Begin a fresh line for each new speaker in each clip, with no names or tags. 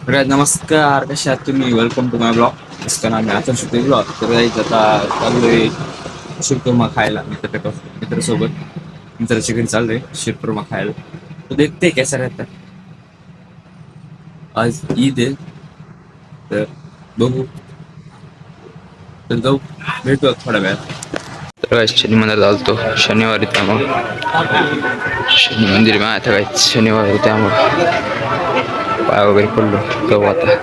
नमस्कार, कशा आहात तुम्ही? Welcome to my blog. इसका नाम है आचर शुद्धी ब्लॉग. तर guys, आता चाललोय शिरकुर्मा खायला मित्रासोबत. मित्राच्या घरी चाललोय शिरकुर्मा खायला. तो देखते कैसा रहता है. आज ईद आहे तर बघू. तर जाऊ भेटू थोड्या वेळात. तर शनी मंदिर आलतो शनिवारी त्यामुळं शनी मंदिर में आया था शनिवारी त्यामुळं पाय वगैरे पडलो जाऊ आता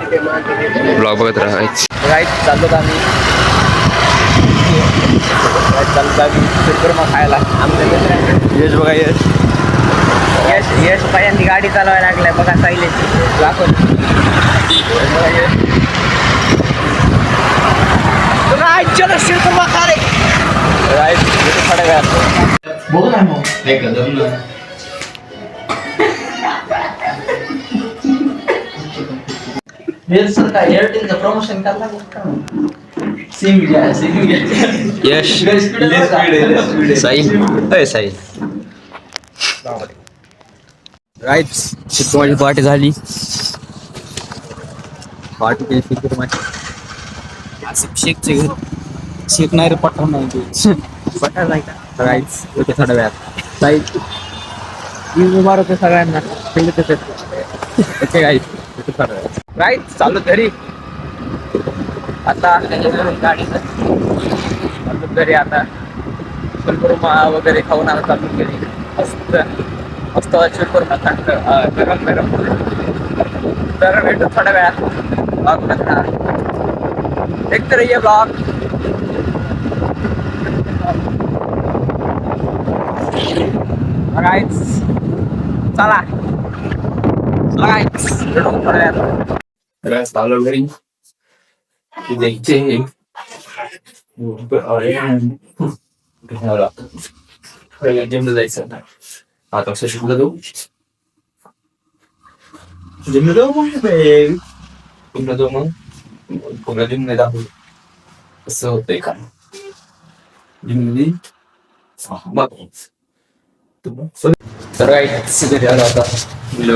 ब्लॉग बघत राहायचं. चाललो आम्ही शिरकुर्मा खायला. यश बघा यश यश यश पायांनी गाडी चालवायला लागलाय बघा सायलेची दाखव. चलो शिरकुर्मा खा रे. थोड्या वेळात बघू ना मग सर काय एअरटेलचं प्रमोशन करायला यश साहिल साहिल राईट. शिरकुर्माची पार्टी झाली. पार्टी केली शिरकुर्माची. असं शेकचे घर शेक नाही रे पठार नाही पठार नाही का राईट्स होते थोड्या वेळात साहिल मारत सगळ्यांना ओके गाईस थोड्या वेळात राईट. चालू घरी आता गाडीचं चालू घरी आता शिरकुर्मा वगैरे खाऊन आता चालू घरी. मस्त मस्त शिरकुर्मा चांगलं गरम गरम. तर भेटू थोड्या वेळात ब्लॉग नका देखते रहिए ब्लॉग. चला चालू घरी देखते जिमला जायचं आता शिकला जाऊ जिमला जाऊ मग जिमला जाऊ मग पुन्हा जिम नाही दाखवू कसं होतंय का जिममध्ये तर घरी आलो आता मुलं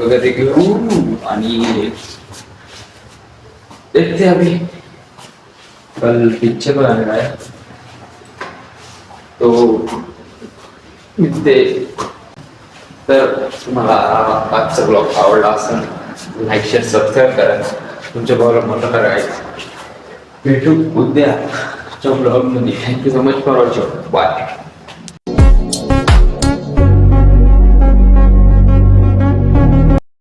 वगैरे घेऊ आणि देखते अभी कल पिक्चर बनाने है तो ते तर तुम्हाला आजचा ब्लॉग आवडला असेल लाईक शेअर सबस्क्राईब करा. तुमच्या ब्लॉगला मोठं करायचं. भेटू उद्याच्या ब्लॉगमध्ये. Thank you so much for watching. Bye.